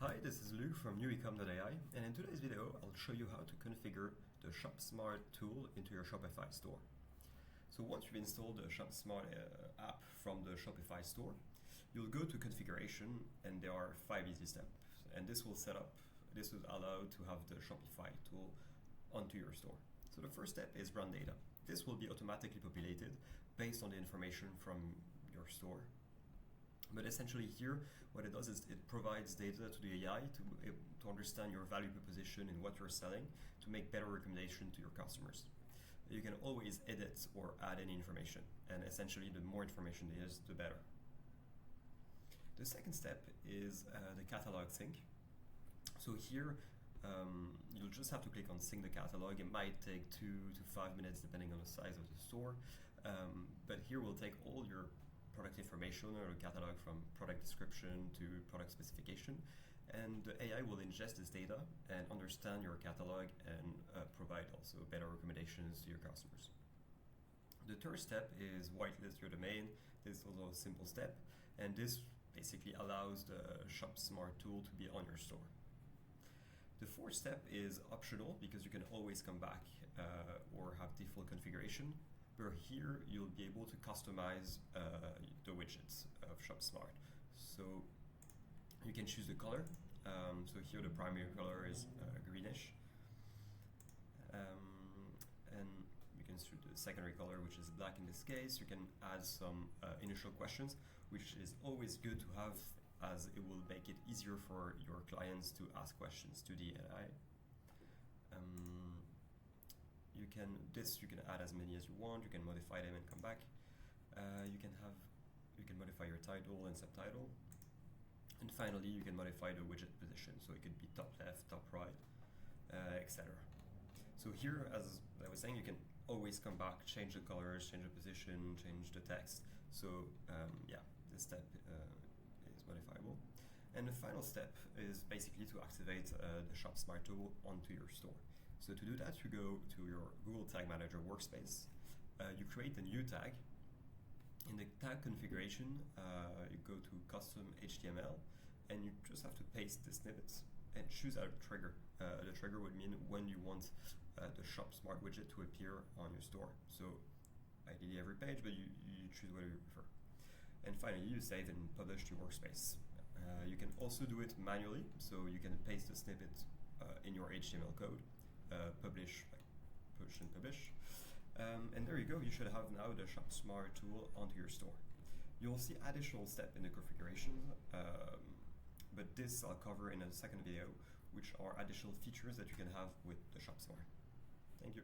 Hi, this is Luke from newecom.ai, and in today's video I'll show you how to configure the ShopSmart tool into your Shopify store. So once you've installed the ShopSmart app from the Shopify Store, you'll go to configuration, and there are 5 easy steps, and this will allow to have the Shopify tool onto your store. So the first step is run data. This will be automatically populated based on the information from your store. But essentially here, what it does is it provides data to the AI to understand your value proposition and what you're selling to make better recommendations to your customers. You can always edit or add any information, and essentially the more information there is, the better. The second step is the catalog sync. So here, you'll just have to click on sync the catalog. It might take 2 to 5 minutes depending on the size of the store, but here we'll take all your product information or a catalog from product description to product specification, and the AI will ingest this data and understand your catalog and provide also better recommendations to your customers. The third step is whitelist your domain. This is also a simple step, and this basically allows the ShopSmart tool to be on your store. The fourth step is optional because you can always come back or have default configuration. But here you'll be able to customize the widgets of ShopSmart. So you can choose the color. So here the primary color is greenish. And you can choose the secondary color, which is black in this case. You can add some initial questions, which is always good to have, as it will make it easier for your clients to ask questions to the AI. You can add as many as you want. You can modify them and come back. You can modify your title and subtitle, and finally you can modify the widget position. So it could be top left, top right, etc. So here, as I was saying, you can always come back, change the colors, change the position, change the text. So this step is modifiable. And the final step is basically to activate the ShopSmart tool onto your store. So to do that, you go to your Google Tag Manager workspace. You create a new tag. In the tag configuration, you go to Custom HTML, and you just have to paste the snippets and choose a trigger. The trigger would mean when you want the ShopSmart widget to appear on your store. So ideally every page, but you choose whatever you prefer. And finally, you save and publish to your workspace. You can also do it manually, so you can paste the snippet in your HTML code, push and publish. And there you go, you should have now the ShopSmart tool onto your store. You'll see additional step in the configuration, but this I'll cover in a second video, which are additional features that you can have with the ShopSmart. Thank you.